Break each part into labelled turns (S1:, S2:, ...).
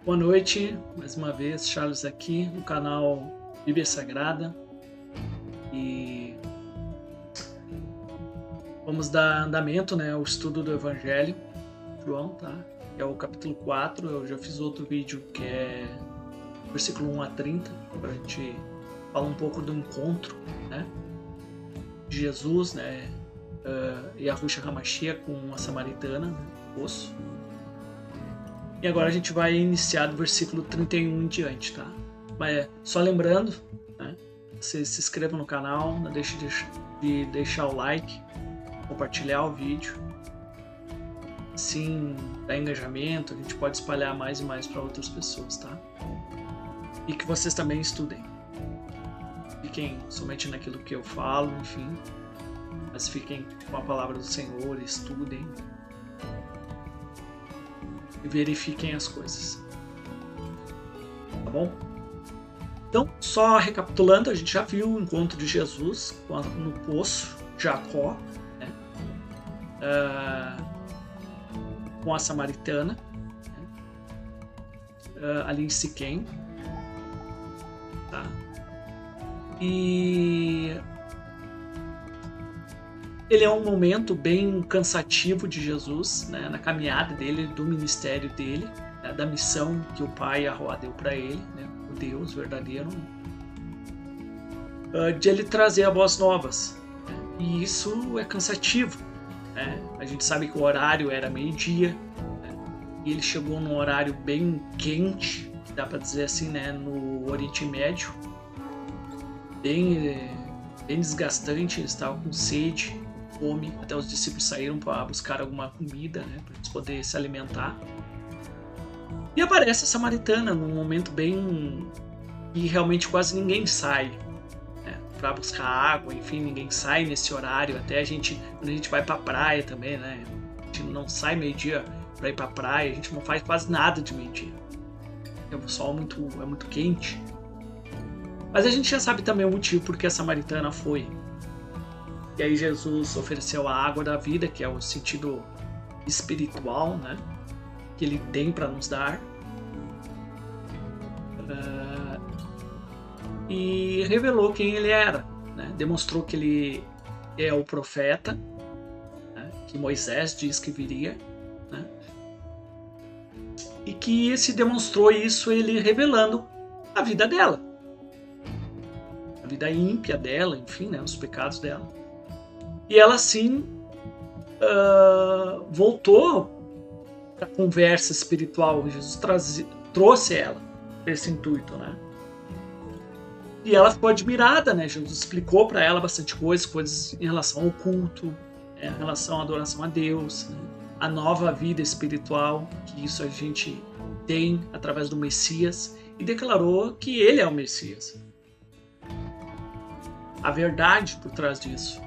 S1: Boa noite, mais uma vez, Charles aqui no canal Bíblia Sagrada e vamos dar andamento, ao estudo do Evangelho de João, tá? Que é o capítulo 4, eu já fiz outro vídeo que é versículo 1 a 30, para a gente falar um pouco do encontro, de Jesus, e a Yahushua HaMashiach com a samaritana, no poço. E agora a gente vai iniciar do versículo 31 em diante, tá? Mas só lembrando, você se inscreva no canal, não deixe de deixar o like, compartilhar o vídeo. Assim dá engajamento, a gente pode espalhar mais e mais para outras pessoas, tá? E que vocês também estudem. Fiquem somente naquilo que eu falo, enfim. Mas fiquem com a palavra do Senhor, estudem. E verifiquem as coisas. Tá bom? Então, só recapitulando, a gente já viu o encontro de Jesus no poço, Jacó, com a samaritana, ali em Siquém. Tá? E ele é um momento bem cansativo de Jesus, na caminhada dele, do ministério dele, da missão que o Pai Yahuwah deu para ele, o Deus verdadeiro, de ele trazer as boas novas. E isso é cansativo. A gente sabe que o horário era meio-dia, e ele chegou num horário bem quente, dá para dizer assim, no Oriente Médio, bem desgastante. Eles estavam com sede, fome, até os discípulos saíram para buscar alguma comida, para eles poderem se alimentar. E aparece a samaritana num momento bem que realmente quase ninguém sai, para buscar água, enfim, ninguém sai nesse horário. Até quando a gente vai para a praia também, a gente não sai meio-dia para ir para a praia, a gente não faz quase nada de meio-dia. O sol é muito quente. Mas a gente já sabe também o motivo porque a samaritana foi. E aí Jesus ofereceu a água da vida, que é o sentido espiritual, que ele tem para nos dar. E revelou quem ele era, demonstrou que ele é o profeta, que Moisés diz que viria, e que se demonstrou isso ele revelando a vida dela, a vida ímpia dela, enfim, os pecados dela. E ela sim voltou para a conversa espiritual. Jesus trouxe ela para esse intuito, E ela ficou admirada, Jesus explicou para ela bastante coisas em relação ao culto, em relação à adoração a Deus, a nova vida espiritual, que isso a gente tem através do Messias, e declarou que ele é o Messias. A verdade por trás disso.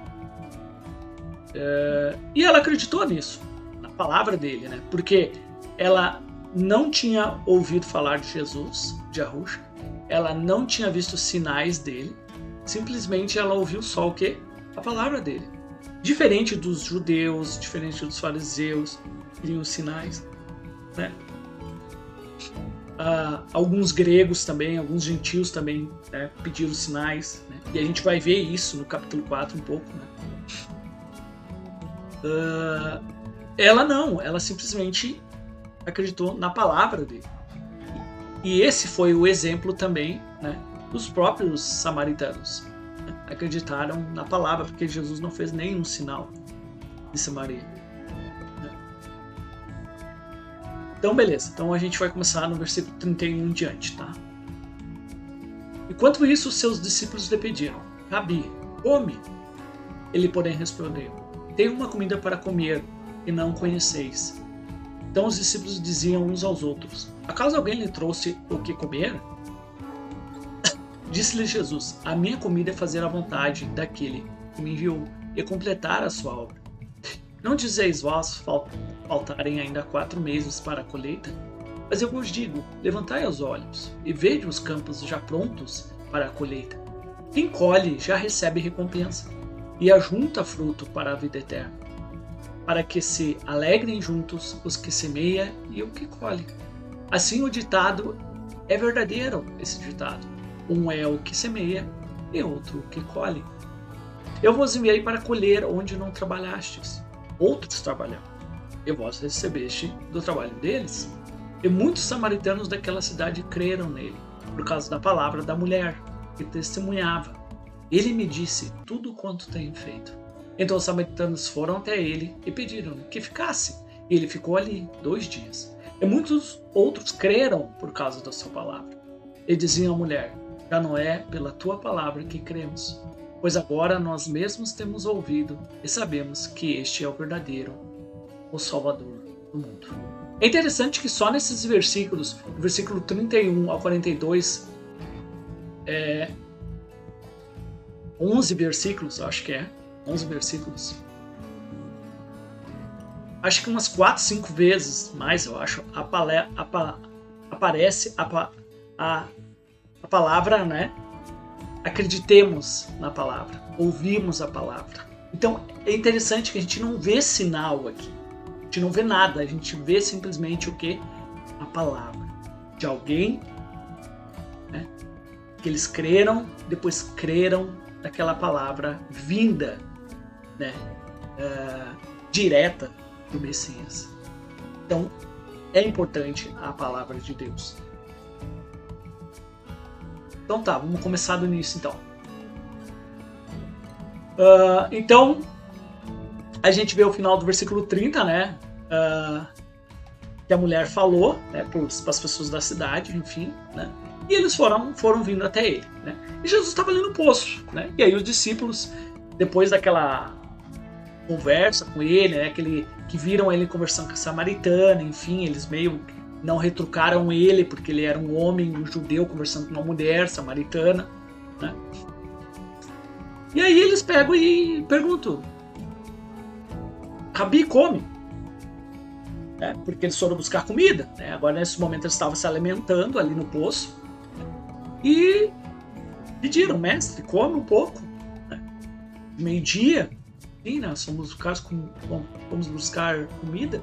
S1: E ela acreditou nisso, na palavra dele, porque ela não tinha ouvido falar de Jesus, de Yahushua, ela não tinha visto sinais dele, simplesmente ela ouviu só o quê? A palavra dele. Diferente dos judeus, diferente dos fariseus, que queriam sinais, alguns gregos também, alguns gentios também, pediram sinais, e a gente vai ver isso no capítulo 4 um pouco, Ela não, ela simplesmente acreditou na palavra dele. E esse foi o exemplo também, dos próprios samaritanos. Acreditaram na palavra, porque Jesus não fez nenhum sinal de Samaria. Então, beleza. Então, a gente vai começar no versículo 31 em diante, tá? Enquanto isso, seus discípulos lhe pediram: Rabi, come. Ele, porém, respondeu: tenho uma comida para comer e não conheceis. Então os discípulos diziam uns aos outros: acaso alguém lhe trouxe o que comer? Disse-lhe Jesus: a minha comida é fazer a vontade daquele que me enviou e completar a sua obra. Não dizeis vós faltarem ainda 4 meses para a colheita? Mas eu vos digo: levantai os olhos e vede os campos já prontos para a colheita. Quem colhe já recebe recompensa e ajunta fruto para a vida eterna, para que se alegrem juntos os que semeia e o que colhe. Assim o ditado é verdadeiro, esse ditado. Um é o que semeia e outro o que colhe. Eu vos enviei para colher onde não trabalhastes. Outros trabalharam, e vós recebeste do trabalho deles. E muitos samaritanos daquela cidade creram nele, por causa da palavra da mulher, que testemunhava. Ele me disse tudo quanto tenho feito. Então os samaritanos foram até ele e pediram que ficasse. E ele ficou ali 2 dias. E muitos outros creram por causa da sua palavra. E diziam à mulher: já não é pela tua palavra que cremos, pois agora nós mesmos temos ouvido e sabemos que este é o verdadeiro, o Salvador do mundo. É interessante que só nesses versículos, do versículo 31 ao 42, 11 versículos, acho que 11 versículos. Acho que umas 4, 5 vezes mais, eu acho, aparece a palavra, né? Acreditemos na palavra, ouvimos a palavra. Então é interessante que a gente não vê sinal aqui, a gente não vê nada, a gente vê simplesmente o que? A palavra de alguém, né? Que eles creram, depois creram naquela palavra vinda, né? Direta do Messias. Então é importante a palavra de Deus. Então tá, vamos começar do início então. Então, a gente vê o final do versículo 30, né? Que a mulher falou, né, para as pessoas da cidade, enfim, né? E eles foram vindo até ele, né? E Jesus estava ali no poço, né? E aí os discípulos, depois daquela conversa com ele, né? Que viram ele conversando com a samaritana, enfim, eles meio não retrucaram ele, porque ele era um homem, um judeu, conversando com uma mulher samaritana, né? E aí eles pegam e perguntam: Rabi, come? Porque eles foram buscar comida, né? Agora nesse momento eles estavam se alimentando ali no poço e pediram: mestre, come um pouco, né? Meio-dia, sim, nós fomos buscar comida.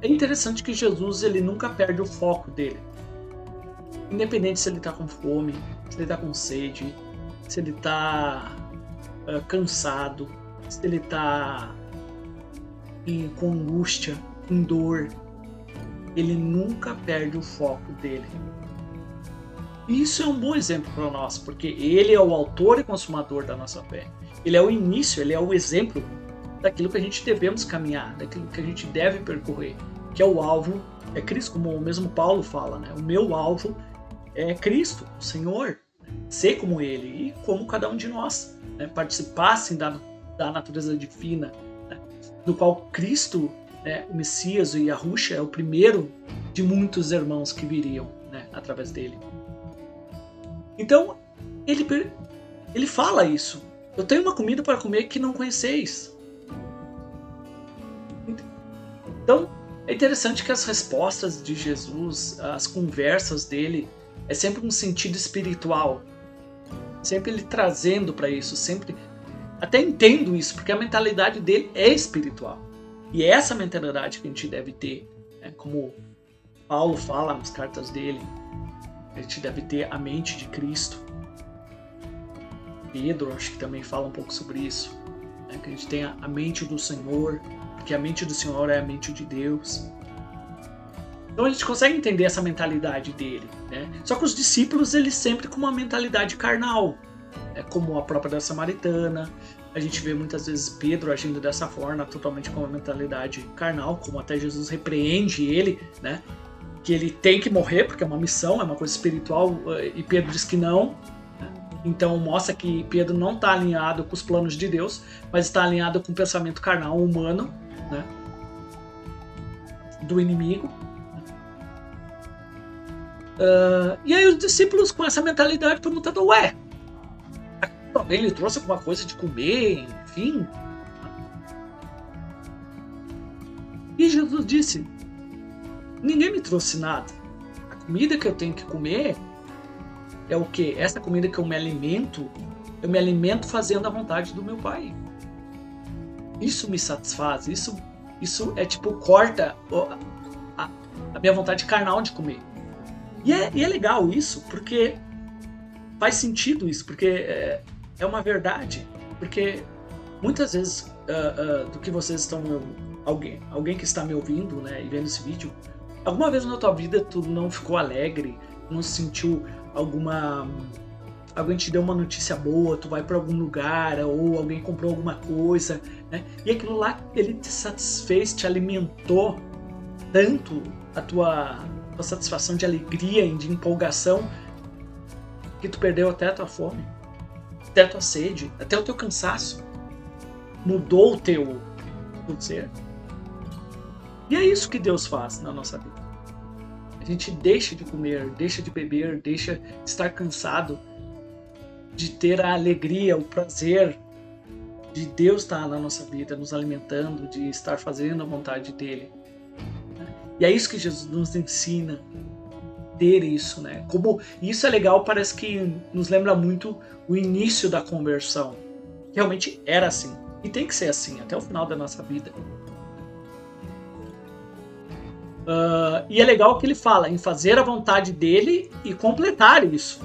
S1: É interessante que Jesus, ele nunca perde o foco dele. Independente se ele está com fome, se ele está com sede, se ele está cansado, se ele está com angústia, com dor, ele nunca perde o foco dele. E isso é um bom exemplo para nós, porque ele é o autor e consumador da nossa fé. Ele é o início, ele é o exemplo daquilo que a gente devemos caminhar, daquilo que a gente deve percorrer, que é o alvo, é Cristo, como o mesmo Paulo fala, né? O meu alvo é Cristo, o Senhor, ser como Ele e como cada um de nós, né? Participassem da natureza divina, né? Do qual Cristo, né? O Messias e Yahushua é o primeiro de muitos irmãos que viriam, né? Através dele. Então, ele fala isso. Eu tenho uma comida para comer que não conheceis. Então, é interessante que as respostas de Jesus, as conversas dele, é sempre um sentido espiritual. Sempre ele trazendo para isso, sempre. Até entendo isso, porque a mentalidade dele é espiritual. E é essa mentalidade que a gente deve ter, né? Como Paulo fala nas cartas dele, a gente deve ter a mente de Cristo. Pedro, acho que também fala um pouco sobre isso, né? Que a gente tenha a mente do Senhor, porque a mente do Senhor é a mente de Deus. Então a gente consegue entender essa mentalidade dele, né? Só que os discípulos, eles sempre com uma mentalidade carnal, né? Como a própria da samaritana. A gente vê muitas vezes Pedro agindo dessa forma, totalmente com uma mentalidade carnal, como até Jesus repreende ele, né? Que ele tem que morrer, porque é uma missão, é uma coisa espiritual, e Pedro diz que não. Então mostra que Pedro não está alinhado com os planos de Deus, mas está alinhado com o pensamento carnal humano, né? Do inimigo. E aí os discípulos com essa mentalidade perguntando: ué, alguém lhe trouxe alguma coisa de comer, enfim? E Jesus disse: ninguém me trouxe nada. A comida que eu tenho que comer é o quê? Essa comida que eu me alimento fazendo a vontade do meu Pai. Isso me satisfaz, isso é tipo, corta a minha vontade carnal de comer. E é legal isso, porque faz sentido isso, porque é uma verdade. Porque muitas vezes do que vocês estão... Alguém que está me ouvindo, né, e vendo esse vídeo, alguma vez na tua vida tu não ficou alegre, não sentiu alguém te deu uma notícia boa, tu vai para algum lugar, ou alguém comprou alguma coisa, né? E aquilo lá, ele te satisfez, te alimentou tanto a tua satisfação de alegria e de empolgação, que tu perdeu até a tua fome, até a tua sede, até o teu cansaço. Mudou o teu ser. E é isso que Deus faz na nossa vida. A gente deixa de comer, deixa de beber, deixa de estar cansado, de ter a alegria, o prazer de Deus estar na nossa vida, nos alimentando, de estar fazendo a vontade dele. E é isso que Jesus nos ensina, ter isso, né? Como isso é legal, parece que nos lembra muito o início da conversão. Realmente era assim, e tem que ser assim até o final da nossa vida. E é legal que ele fala em fazer a vontade dele e completar isso.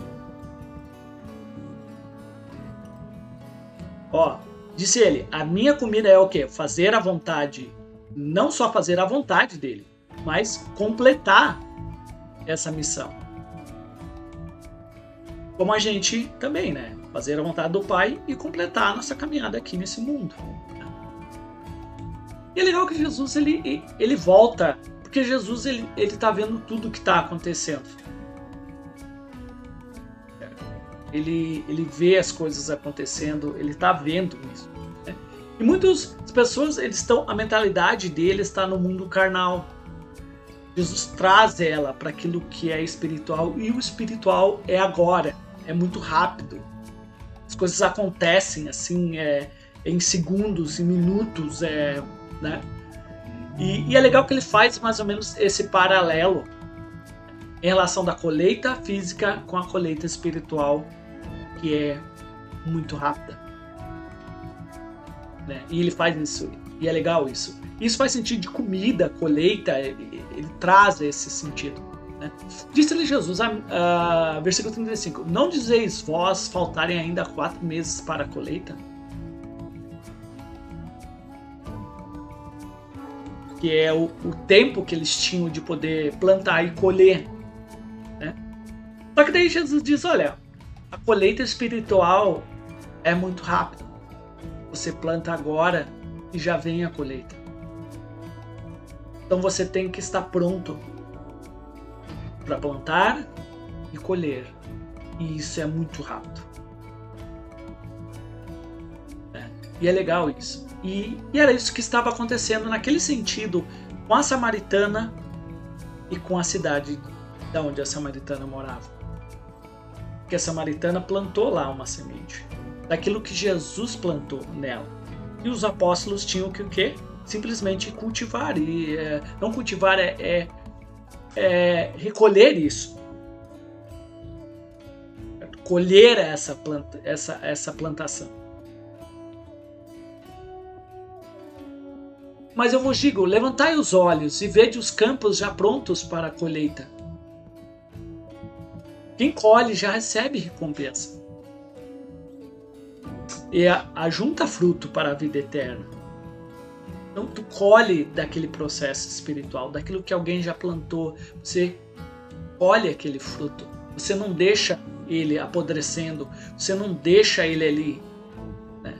S1: Disse ele, a minha comida é o quê? Fazer a vontade, não só fazer a vontade dele, mas completar essa missão. Como a gente também, né? Fazer a vontade do Pai e completar a nossa caminhada aqui nesse mundo. E é legal que Jesus ele volta, porque Jesus ele tá vendo tudo o que está acontecendo. Ele vê as coisas acontecendo, ele está vendo isso. Né? E muitas pessoas, a mentalidade deles está no mundo carnal. Jesus traz ela para aquilo que é espiritual, e o espiritual é agora, é muito rápido. As coisas acontecem assim, em segundos, em minutos, né? E é legal que ele faz mais ou menos esse paralelo em relação da colheita física com a colheita espiritual, que é muito rápida, né? E ele faz isso, e é legal isso. Isso faz sentido de comida, colheita, ele traz esse sentido, né? Disse-lhe Jesus, versículo 35, não dizeis vós faltarem ainda 4 meses para a colheita? Que é o tempo que eles tinham de poder plantar e colher, né? Só que daí Jesus diz, olha, a colheita espiritual é muito rápida. Você planta agora e já vem a colheita. Então você tem que estar pronto para plantar e colher. E isso é muito rápido. E é legal isso. E era isso que estava acontecendo naquele sentido com a samaritana e com a cidade da onde a samaritana morava. Que a samaritana plantou lá uma semente daquilo que Jesus plantou nela. E os apóstolos tinham que o quê? Simplesmente cultivar. E não cultivar recolher isso. Colher essa plantação. Mas eu vos digo, levantai os olhos e vede os campos já prontos para a colheita. Quem colhe já recebe recompensa. E ajunta fruto para a vida eterna. Então tu colhe daquele processo espiritual, daquilo que alguém já plantou. Você colhe aquele fruto. Você não deixa ele apodrecendo. Você não deixa ele ali, né,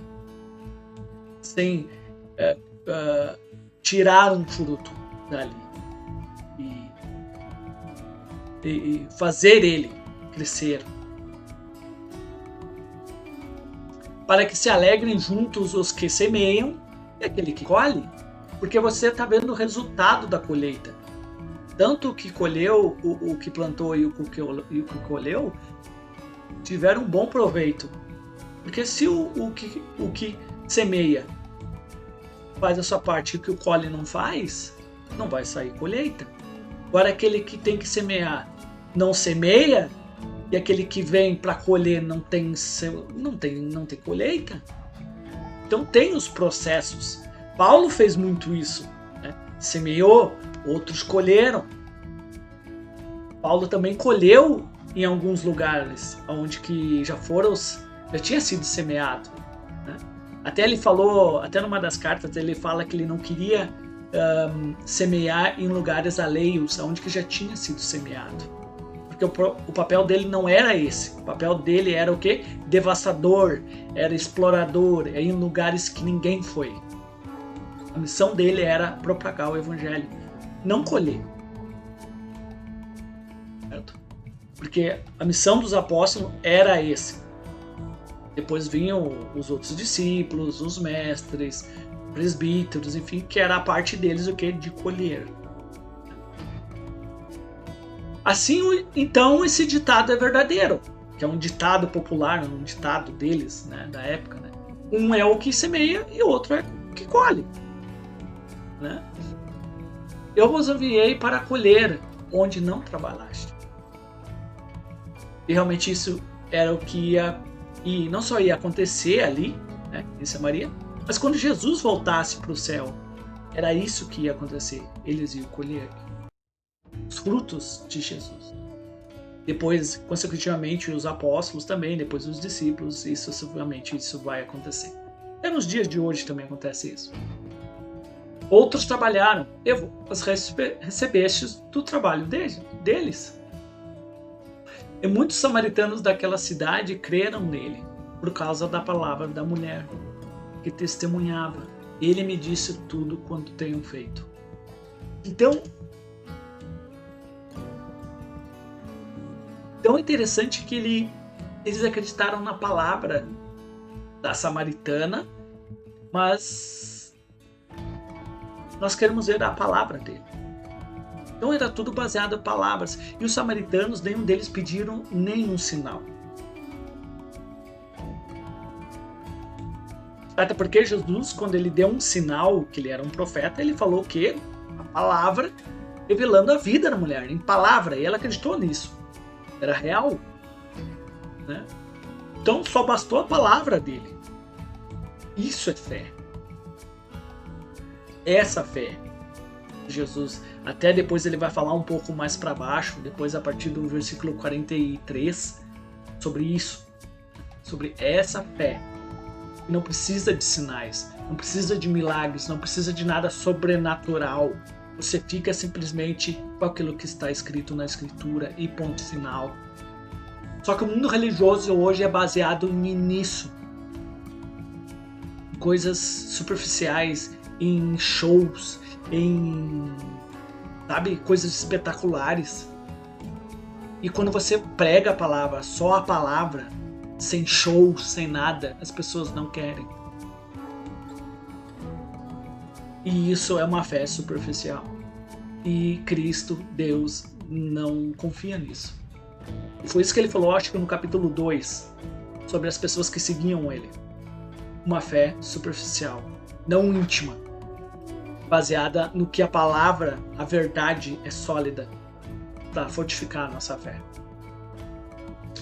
S1: sem tirar um fruto dali. E fazer ele crescer, para que se alegrem juntos os que semeiam e aquele que colhe, porque você está vendo o resultado da colheita. Tanto o que colheu, o que plantou e o que colheu tiveram um bom proveito, porque se o que semeia faz a sua parte e o que o colhe não faz, não vai sair colheita. Agora aquele que tem que semear não semeia, e aquele que vem para colher não tem colheita. Então tem os processos. Paulo fez muito isso, né? Semeou, outros colheram. Paulo também colheu em alguns lugares onde que já tinha sido semeado, né? Até ele falou, até numa das cartas ele fala que ele não queria semear em lugares alheios, onde que já tinha sido semeado. Porque o papel dele não era esse. O papel dele era o quê? Devastador, era explorador, era em lugares que ninguém foi. A missão dele era propagar o evangelho, não colher. Certo? Porque a missão dos apóstolos era esse. Depois vinham os outros discípulos, os mestres, presbíteros, enfim, que era a parte deles o quê? De colher. Assim, então, esse ditado é verdadeiro, que é um ditado popular, um ditado deles, né, da época, né? Um é o que semeia e o outro é o que colhe, né? Eu vos enviei para colher onde não trabalhaste. E realmente isso era o que ia, e não só ia acontecer ali, né, em Samaria, mas quando Jesus voltasse para o céu, era isso que ia acontecer. Eles iam colher os frutos de Jesus. Depois, consecutivamente, os apóstolos também, depois os discípulos, e sucessivamente isso vai acontecer. Até nos dias de hoje também acontece isso. Outros trabalharam, e vos recebestes do trabalho deles. E muitos samaritanos daquela cidade creram nele, por causa da palavra da mulher, que testemunhava. Ele me disse tudo quanto tenho feito. Então é interessante que eles acreditaram na palavra da samaritana, mas nós queremos ver a palavra dele. Então era tudo baseado em palavras. E os samaritanos, nenhum deles pediram nenhum sinal. Até porque Jesus, quando ele deu um sinal que ele era um profeta, ele falou que a palavra revelando a vida da mulher, em palavra, e ela acreditou nisso. Era real, né? Então só bastou a palavra dele. Isso é fé. Essa fé. Jesus, até depois ele vai falar um pouco mais para baixo, depois a partir do versículo 43, sobre isso, sobre essa fé. Não precisa de sinais, não precisa de milagres, não precisa de nada sobrenatural. Você fica simplesmente com aquilo que está escrito na escritura e ponto final. Só que o mundo religioso hoje é baseado nisso. Coisas superficiais, em shows, em, sabe, coisas espetaculares. E quando você prega a palavra, só a palavra, sem show, sem nada, as pessoas não querem. E isso é uma fé superficial. E Cristo, Deus, não confia nisso. E foi isso que ele falou, acho que no capítulo 2, sobre as pessoas que seguiam ele. Uma fé superficial, não íntima, baseada no que a palavra, a verdade é sólida para fortificar a nossa fé.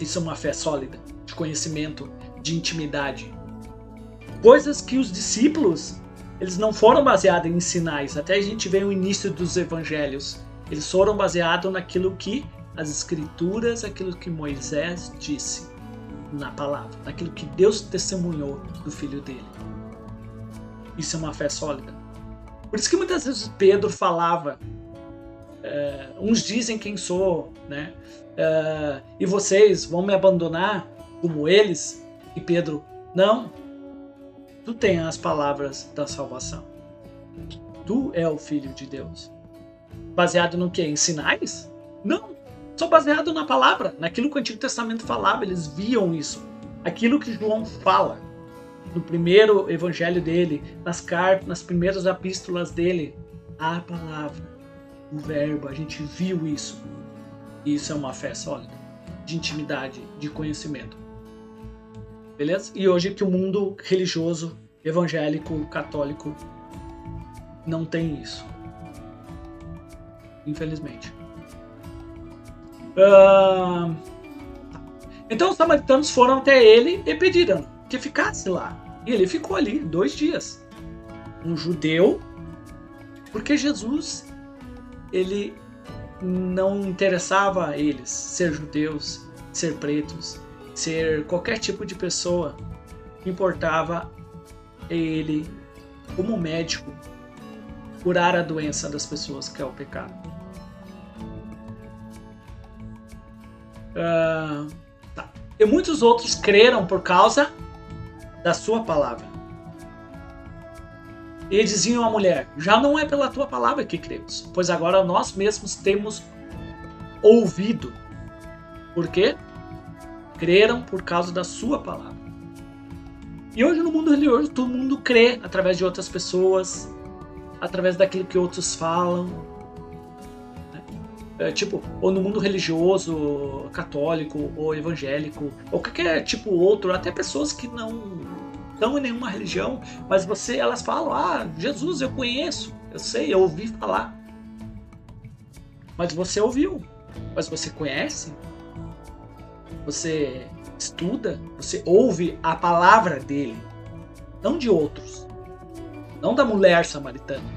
S1: Isso é uma fé sólida, de conhecimento, de intimidade. Coisas que os discípulos, eles não foram baseados em sinais. Até a gente vê o início dos evangelhos. Eles foram baseados naquilo que as escrituras, aquilo que Moisés disse na palavra, naquilo que Deus testemunhou do filho dele. Isso é uma fé sólida. Por isso que muitas vezes Pedro falava, uns dizem quem sou, né? E vocês vão me abandonar como eles? E Pedro, não. Tu tem as palavras da salvação. Tu é o Filho de Deus. Baseado no quê? Em sinais? Não. Só baseado na palavra, naquilo que o Antigo Testamento falava. Eles viam isso. Aquilo que João fala no primeiro evangelho dele, nas cartas, nas primeiras epístolas dele. A palavra, o verbo, a gente viu isso. E isso é uma fé sólida, de intimidade, de conhecimento. Beleza? E hoje que o mundo religioso, evangélico, católico não tem isso. Infelizmente. Então os samaritanos foram até ele e pediram que ficasse lá. E ele ficou ali 2 dias. Um judeu, porque Jesus, ele não interessava a eles ser judeus, ser pretos, ser qualquer tipo de pessoa. Importava ele, como médico, curar a doença das pessoas, que é o pecado. Tá. E muitos outros creram por causa da sua palavra. E diziam à mulher: já não é pela tua palavra que cremos, pois agora nós mesmos temos ouvido. Por quê? Creram por causa da sua palavra. E hoje no mundo religioso todo mundo crê através de outras pessoas, através daquilo que outros falam. Tipo, ou no mundo religioso, católico, ou evangélico, ou qualquer tipo outro, até pessoas que não estão em nenhuma religião, mas elas falam: Jesus eu conheço, eu sei, eu ouvi falar. Mas você ouviu, mas você conhece? Você estuda, você ouve a palavra dele, não de outros, não da mulher samaritana,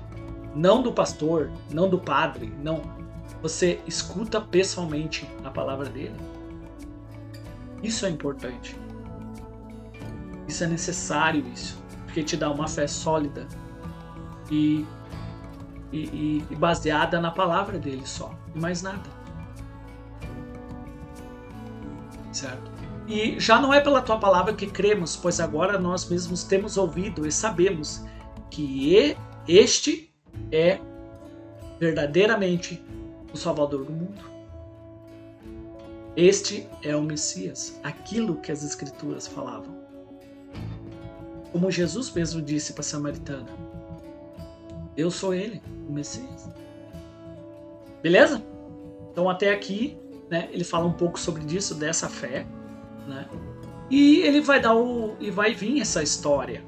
S1: não do pastor, não do padre, não. Você escuta pessoalmente a palavra dele. Isso é importante. Isso é necessário, porque te dá uma fé sólida e baseada na palavra dele só, e mais nada. Certo? E já não é pela tua palavra que cremos, pois agora nós mesmos temos ouvido e sabemos que este é verdadeiramente o Salvador do mundo. Este é o Messias, aquilo que as Escrituras falavam. Como Jesus mesmo disse para a samaritana: eu sou ele, o Messias. Beleza? Então até aqui, né, ele fala um pouco sobre disso, dessa fé, né? E ele vai vai vir essa história,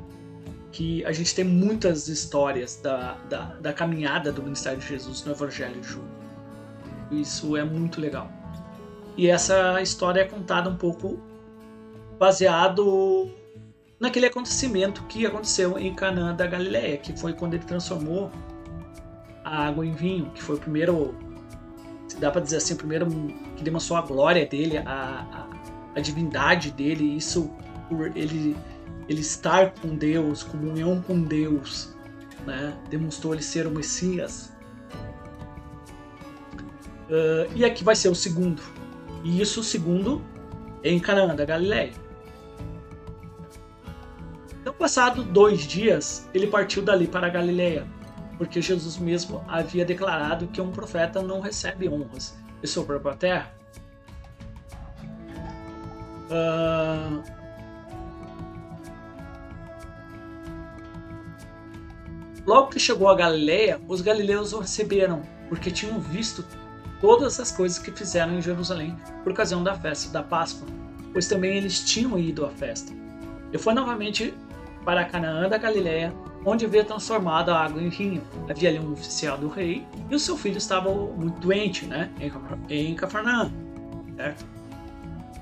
S1: que a gente tem muitas histórias da caminhada do ministério de Jesus no Evangelho de João. Isso é muito legal. E essa história é contada um pouco baseado naquele acontecimento que aconteceu em Canaã da Galileia, que foi quando ele transformou a água em vinho, que foi o primeiro, se dá para dizer assim, o primeiro que demonstrou a glória dele, a divindade dele, isso por ele estar com Deus, comunhão com Deus, né? Demonstrou ele ser o Messias. E aqui vai ser o segundo. E isso, o segundo, é em Canaã da Galileia. Então, passado 2 dias, ele partiu dali para a Galileia, porque Jesus mesmo havia declarado que um profeta não recebe honras em sua própria terra. Logo que chegou a Galileia, os galileus o receberam, porque tinham visto todas as coisas que fizeram em Jerusalém por ocasião da festa da Páscoa, pois também eles tinham ido à festa. E foi novamente para Canaã da Galileia, onde havia transformado a água em vinho. Havia ali um oficial do rei e o seu filho estava muito doente, né, em Cafarnaum, certo?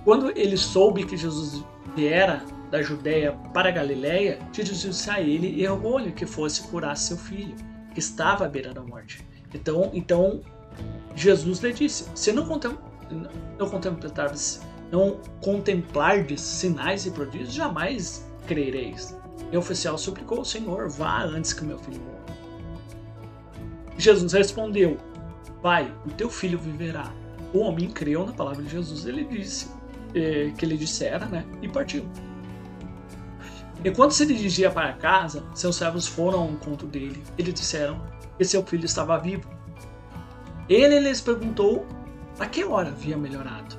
S1: Quando ele soube que Jesus viera da Judéia para a Galileia, dirigiu-se a ele e rogou-lhe que fosse curar seu filho, que estava à beira da morte. Então Jesus lhe disse: se não contemplardes sinais e prodígios, jamais crereis. E o oficial suplicou ao Senhor: vá antes que meu filho morra. Jesus respondeu: vai, o teu filho viverá. O homem creu na palavra de Jesus, ele disse que ele dissera, né, e partiu. E quando se dirigia para casa, seus servos foram ao encontro dele e lhe disseram que seu filho estava vivo. Ele lhes perguntou a que hora havia melhorado.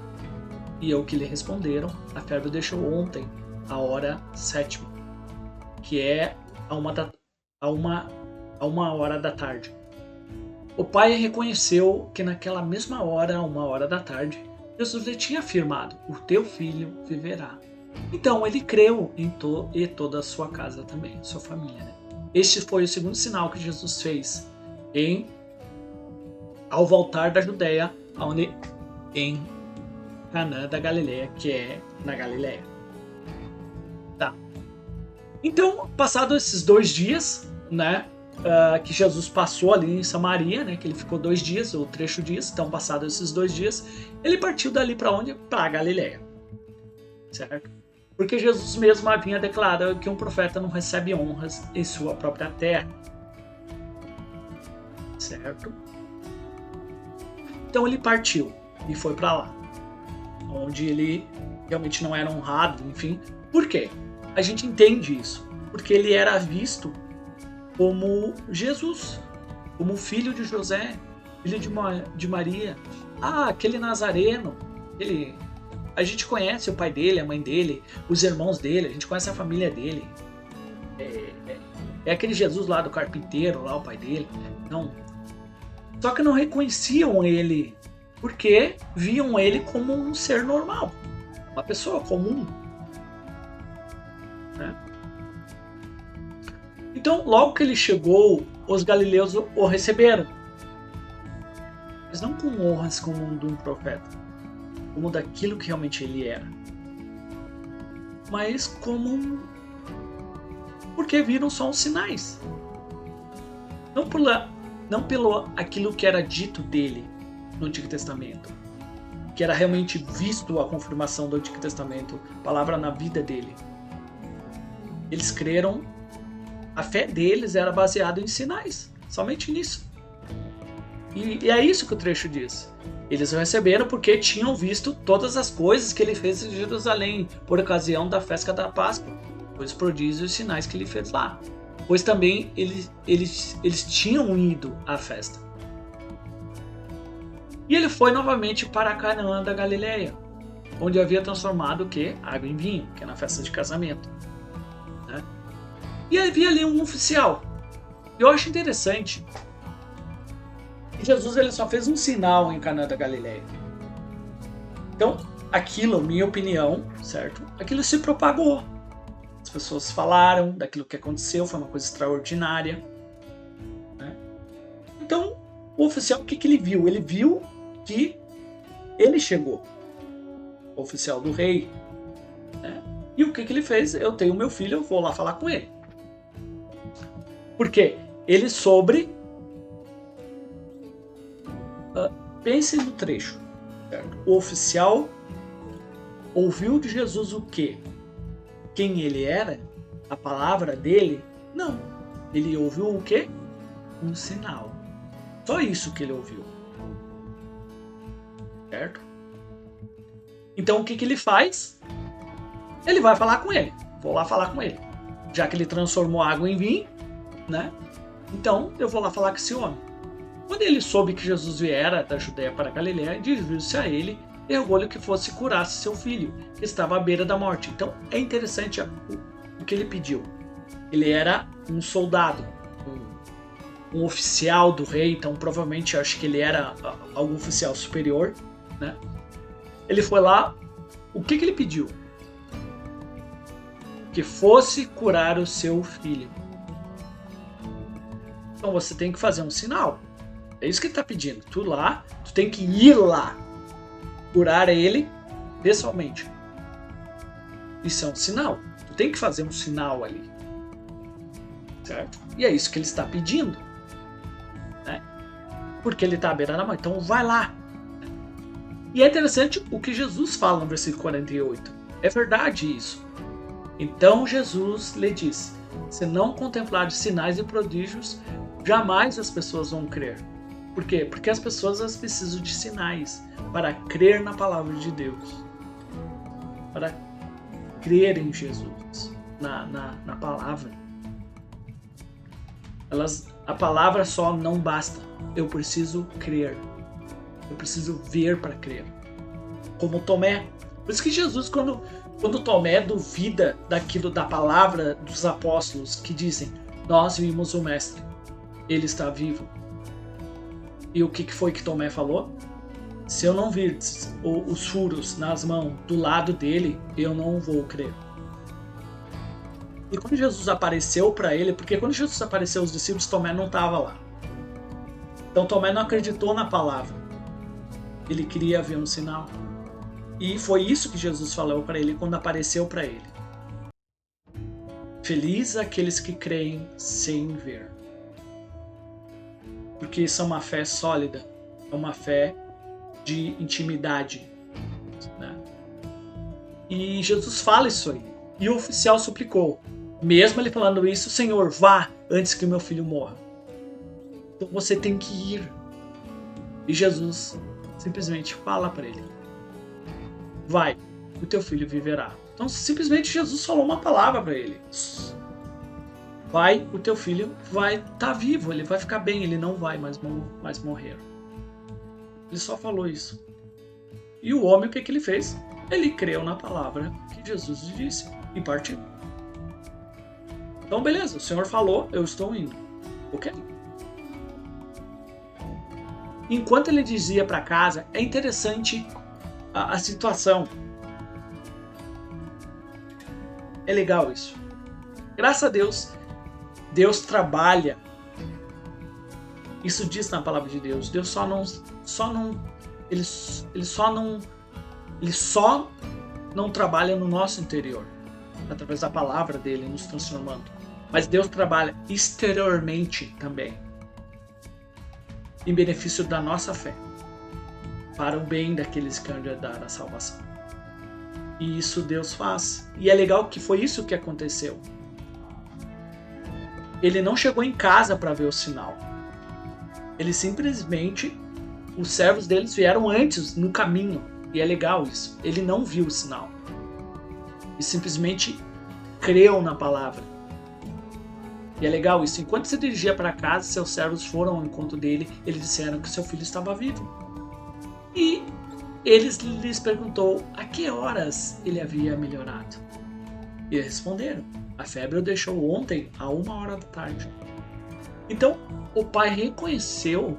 S1: E ao que lhe responderam: a febre o deixou ontem, a hora 7ª, que é a 1h da tarde. O pai reconheceu que naquela mesma hora, a 1h da tarde, Jesus lhe tinha afirmado: o teu filho viverá. Então ele creu e toda a sua casa também, sua família, né? Este foi o segundo sinal que Jesus fez ao voltar da Judéia, em Canaã da Galileia, que é na Galileia. Tá. Então, passados esses 2 dias, né, que Jesus passou ali em Samaria, né, que ele ficou 2 dias, o trecho diz, então passados esses 2 dias, ele partiu dali para onde? Para Galiléia, certo? Porque Jesus mesmo havia declarado que um profeta não recebe honras em sua própria terra, certo? Então ele partiu e foi para lá, onde ele realmente não era honrado, enfim. Por quê? A gente entende isso, porque ele era visto como Jesus, como filho de José, filho de Maria. Ah, aquele Nazareno, a gente conhece o pai dele, a mãe dele, os irmãos dele, a gente conhece a família dele. É aquele Jesus lá do carpinteiro, lá o pai dele. Não. Só que não reconheciam ele, porque viam ele como um ser normal, uma pessoa comum, né? Então, logo que ele chegou, os galileus o receberam, mas não com honras como de um profeta, como daquilo que realmente ele era, mas porque viram só os sinais, não pelo aquilo que era dito dele no Antigo Testamento, que era realmente visto a confirmação do Antigo Testamento, palavra na vida dele. Eles creram, a fé deles era baseada em sinais, somente nisso. E é isso que o trecho diz. Eles o receberam porque tinham visto todas as coisas que ele fez em Jerusalém, por ocasião da festa da Páscoa, os prodígios e os sinais que ele fez lá. Pois também eles tinham ido à festa. E ele foi novamente para Canaã da Galileia, onde havia transformado o quê? Água em vinho, que é na festa de casamento, né? E havia ali um oficial. Eu acho interessante que Jesus ele só fez um sinal em Canaã da Galileia. Então, aquilo, minha opinião, certo? Aquilo se propagou. As pessoas falaram daquilo que aconteceu, foi uma coisa extraordinária, né? Então, o oficial, o que ele viu? Ele viu que ele chegou, o oficial do rei, né? E o que ele fez? Eu tenho meu filho, eu vou lá falar com ele. Porque ele pense no trecho, certo? O oficial ouviu de Jesus o quê? Quem ele era? A palavra dele? Não. Ele ouviu o quê? Um sinal. Só isso que ele ouviu. Certo? Então o que ele faz? Ele vai falar com ele. Vou lá falar com ele. Já que ele transformou água em vinho, né? Então eu vou lá falar com esse homem. Quando ele soube que Jesus viera da Judéia para a Galiléia, dirigiu-se a ele e rogou-lhe que fosse curasse seu filho, que estava à beira da morte. Então é interessante o que ele pediu. Ele era um soldado, um oficial do rei, então provavelmente acho que ele era algum oficial superior, né? Ele foi lá, o que ele pediu? Que fosse curar o seu filho. Então você tem que fazer um sinal. É isso que ele está pedindo. Tu tem que ir lá, curar ele pessoalmente. Isso é um sinal. Tu tem que fazer um sinal ali, certo? E é isso que ele está pedindo, né? Porque ele está à beira da morte. Então vai lá. E é interessante o que Jesus fala no versículo 48. É verdade isso. Então Jesus lhe disse: se não contemplardes sinais e prodígios, jamais as pessoas vão crer. Por quê? Porque as pessoas precisam de sinais para crer na palavra de Deus, para crer em Jesus, na palavra. A palavra só não basta. Eu preciso crer. Eu preciso ver para crer. Como Tomé. Por isso que Jesus, quando Tomé duvida daquilo da palavra dos apóstolos que dizem: nós vimos o Mestre, ele está vivo. E o que foi que Tomé falou? Se eu não vir os furos nas mãos do lado dele, eu não vou crer. E quando Jesus apareceu para ele, porque quando Jesus apareceu aos discípulos, Tomé não estava lá. Então Tomé não acreditou na palavra. Ele queria ver um sinal. E foi isso que Jesus falou para ele quando apareceu para ele. Feliz aqueles que creem sem ver. porque isso é uma fé sólida, é uma fé de intimidade, né? E Jesus fala isso aí. E o oficial suplicou, mesmo ele falando isso: Senhor, vá antes que meu filho morra. Então você tem que ir. E Jesus simplesmente fala para ele: vai, o teu filho viverá. Então simplesmente Jesus falou uma palavra para ele: vai, o teu filho vai estar vivo, ele vai ficar bem, ele não vai mais morrer. Ele só falou isso. E o homem, o que ele fez? Ele creu na palavra que Jesus lhe disse e partiu. Então beleza, o Senhor falou, eu estou indo. Ok? Enquanto ele dizia para casa, é interessante a situação. É legal isso. Graças a Deus, Deus trabalha. Isso diz na palavra de Deus. Deus ele só não trabalha no nosso interior, através da palavra dele nos transformando. Mas Deus trabalha exteriormente também, em benefício da nossa fé, para o bem daqueles que hão de herdar a salvação. E isso Deus faz. E é legal que foi isso que aconteceu. Ele não chegou em casa para ver o sinal. Ele simplesmente, os servos deles vieram antes, no caminho. E é legal isso. Ele não viu o sinal. E simplesmente creu na palavra. E é legal isso. Enquanto se dirigia para casa, seus servos foram ao encontro dele. Eles disseram que seu filho estava vivo. E eles lhes perguntou a que horas ele havia melhorado. E eles responderam: a febre o deixou ontem a 1h da tarde. Então o pai reconheceu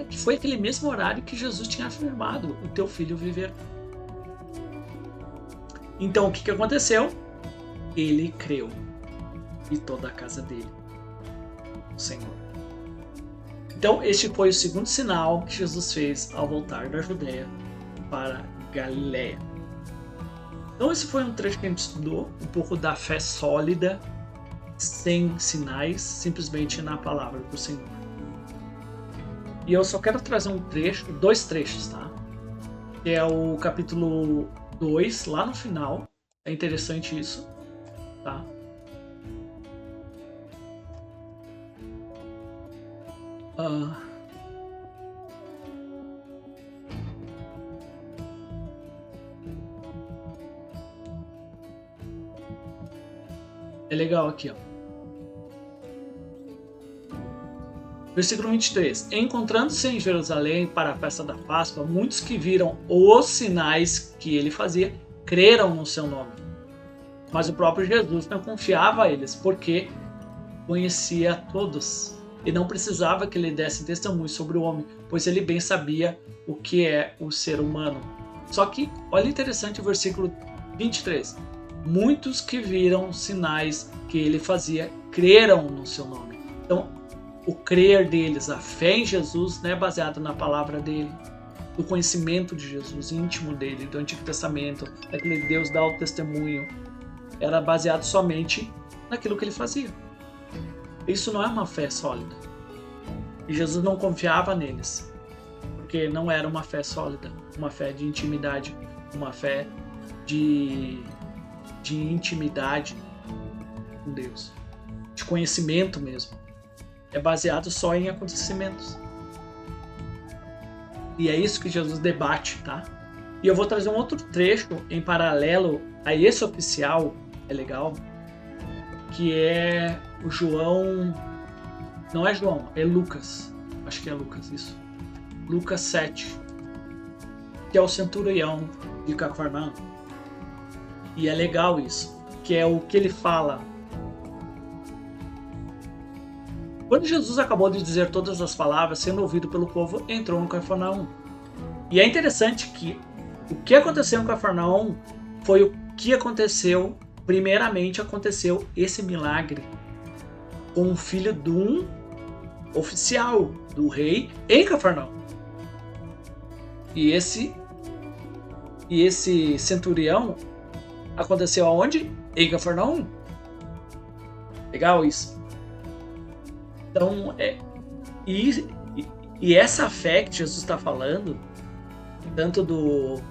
S1: que foi aquele mesmo horário que Jesus tinha afirmado: o teu filho viverá. Então o que aconteceu? Ele creu. E toda a casa dele, o Senhor. Então este foi o segundo sinal que Jesus fez ao voltar da Judeia para Galiléia. Então esse foi um trecho que a gente estudou, um pouco da fé sólida, sem sinais, simplesmente na palavra do Senhor. E eu só quero trazer dois trechos, tá? Que é o capítulo 2, lá no final. É interessante isso, tá? É legal aqui, ó. Versículo 23. Encontrando-se em Jerusalém para a festa da Páscoa, muitos que viram os sinais que ele fazia, creram no seu nome. Mas o próprio Jesus não confiava a eles, porque conhecia todos. E não precisava que ele desse testemunho sobre o homem, pois ele bem sabia o que é o ser humano. Só que, olha interessante o versículo 23. Muitos que viram sinais que ele fazia, creram no seu nome. Então, o crer deles, a fé em Jesus, não é baseada na palavra dele, no conhecimento de Jesus, íntimo dele, do Antigo Testamento, daquele Deus dá o testemunho. Era baseado somente naquilo que ele fazia. Isso não é uma fé sólida. E Jesus não confiava neles, porque não era uma fé sólida, uma fé de intimidade, uma fé de intimidade com Deus, de conhecimento mesmo. É baseado só em acontecimentos. E é isso que Jesus debate, tá? E eu vou trazer um outro trecho em paralelo a esse oficial, é legal, que é o João... Não é João, é Lucas. Acho que é Lucas, isso. Lucas 7. Que é o centurião de Cafarnaum. E é legal isso. Que é o que ele fala. Quando Jesus acabou de dizer todas as palavras, sendo ouvido pelo povo, entrou no Cafarnaum. E é interessante que o que aconteceu em Cafarnaum foi o que aconteceu. Primeiramente aconteceu esse milagre com o filho de um oficial do rei em Cafarnaum. E esse centurião aconteceu aonde? Em Cafarnaum. Legal isso. Então, E essa fé que Jesus está falando, tanto do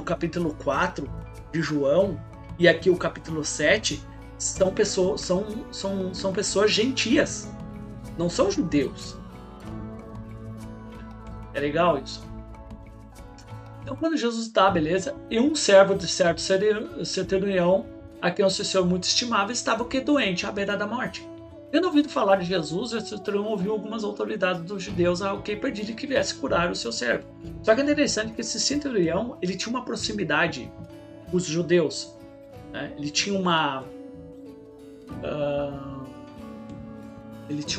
S1: capítulo 4 de João e aqui o capítulo 7, são pessoas gentias, não são judeus. É legal isso. Então, quando Jesus está, beleza, e um servo de certo centurião, a quem o seu senhor muito estimava, estava o que? Doente, à beira da morte. Tendo ouvido falar de Jesus, o centurião ouviu algumas autoridades dos judeus ao que pediram que viesse curar o seu servo. Só que é interessante que esse centurião, ele tinha uma proximidade com os judeus, né? Ele tinha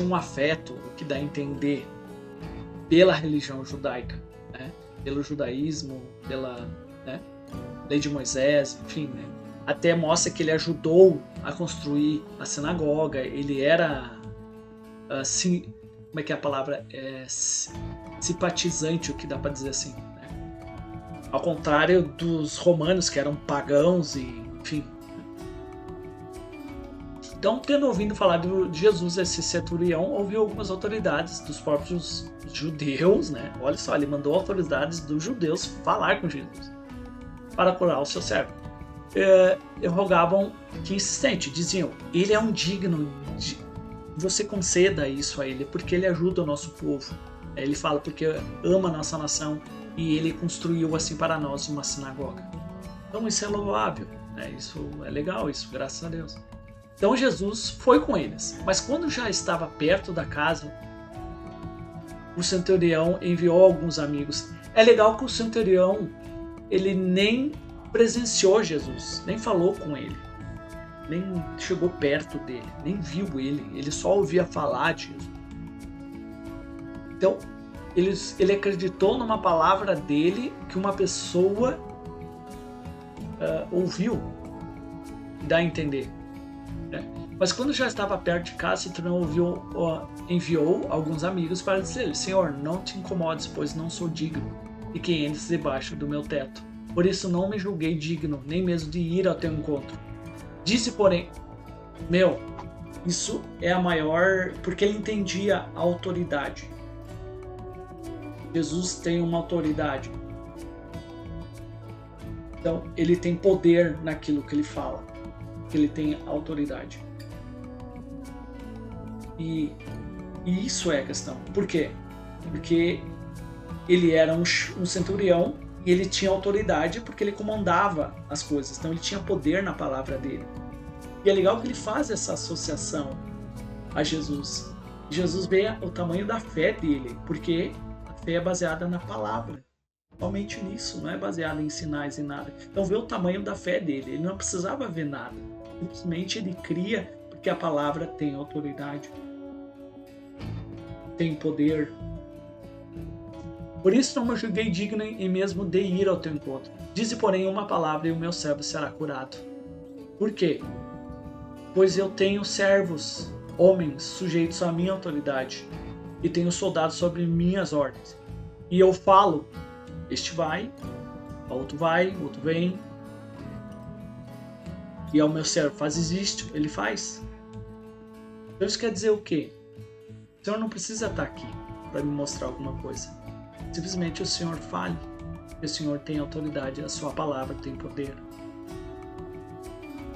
S1: um afeto, o que dá a entender, pela religião judaica, né? Pelo judaísmo, pela, né, lei de Moisés, enfim, né? Até mostra que ele ajudou a construir a sinagoga, ele era, assim, como é que é a palavra? Simpatizante, o que dá para dizer assim, né? Ao contrário dos romanos, que eram pagãos e, enfim. Então, tendo ouvido falar de Jesus, esse centurião ouviu algumas autoridades dos próprios judeus, né? Olha só, ele mandou autoridades dos judeus falar com Jesus para curar o seu servo. Rogavam que insistente, diziam: ele é um digno de você conceda isso a ele, porque ele ajuda o nosso povo. Ele fala porque ama a nossa nação e ele construiu assim para nós uma sinagoga. Então isso é louvável, né? Isso é legal, isso, graças a Deus. Então Jesus foi com eles, mas quando já estava perto da casa, o centurião enviou alguns amigos. É legal que o centurião, ele nem presenciou Jesus, nem falou com ele, nem chegou perto dele, nem viu ele só ouvia falar de Jesus. Então, ele acreditou numa palavra dele que uma pessoa ouviu, dá a entender, né? Mas quando já estava perto de casa, o centurião enviou alguns amigos para dizer: Senhor, não te incomodes, pois não sou digno de que entres debaixo do meu teto. Por isso não me julguei digno, nem mesmo de ir ao teu encontro. Disse, porém, isso é a maior, porque ele entendia a autoridade. Jesus tem uma autoridade. Então, ele tem poder naquilo que ele fala, que ele tem autoridade. E isso é a questão. Por quê? Porque ele era um centurião e ele tinha autoridade porque ele comandava as coisas. Então ele tinha poder na palavra dele. E é legal que ele faz essa associação a Jesus. Jesus vê o tamanho da fé dele, porque a fé é baseada na palavra. Somente nisso, não é baseada em sinais e nada. Então vê o tamanho da fé dele. Ele não precisava ver nada. Simplesmente ele cria porque a palavra tem autoridade, tem poder. Por isso não me julguei digno em mesmo de ir ao teu encontro. Dize, porém, uma palavra e o meu servo será curado. Por quê? Pois eu tenho servos, homens, sujeitos à minha autoridade, e tenho soldados sobre minhas ordens. E eu falo, este vai, outro vem, e ao meu servo fazes isto, ele faz. Então isso quer dizer o quê? O Senhor não precisa estar aqui para me mostrar alguma coisa. Simplesmente o Senhor fale. O Senhor tem autoridade, a sua palavra tem poder.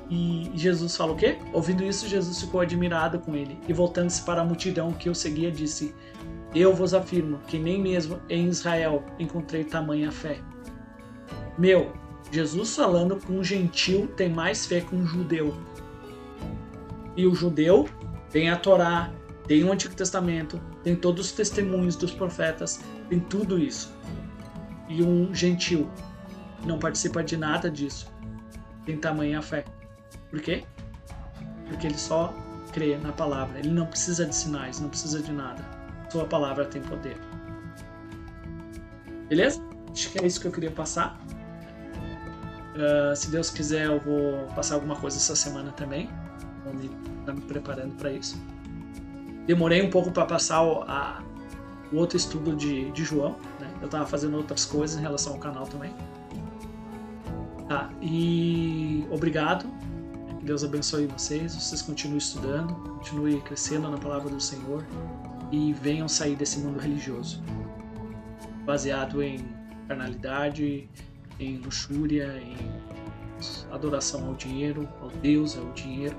S1: E Jesus fala o quê? Ouvindo isso, Jesus ficou admirado com ele. E voltando-se para a multidão que o seguia, disse: eu vos afirmo que nem mesmo em Israel encontrei tamanha fé. Jesus falando com um gentil tem mais fé que um judeu. E o judeu tem a Torá, tem o Antigo Testamento, tem todos os testemunhos dos profetas, tem tudo isso. E um gentil não participa de nada disso, tem tamanha fé. Por quê? Porque ele só crê na palavra. Ele não precisa de sinais, não precisa de nada. Sua palavra tem poder. Beleza? Acho que é isso que eu queria passar. Se Deus quiser, eu vou passar alguma coisa essa semana também. Vou estar me preparando para isso. Demorei um pouco para passar o outro estudo de João, né? Eu estava fazendo outras coisas em relação ao canal também. Tá, e obrigado. Que Deus abençoe vocês continuem estudando, continuem crescendo na palavra do Senhor e venham sair desse mundo religioso, baseado em carnalidade, em luxúria, em adoração ao dinheiro, ao Deus, ao dinheiro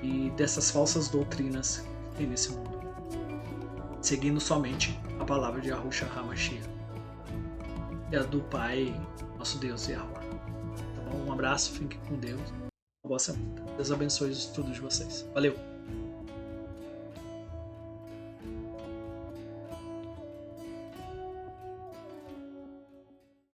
S1: e dessas falsas doutrinas que tem nesse mundo, seguindo somente a palavra de Yahushua HaMashiach, que é a do Pai, nosso Deus Yahuwah. Então, um abraço, fiquem com Deus, uma boa semana. Deus abençoe os estudos de vocês. Valeu!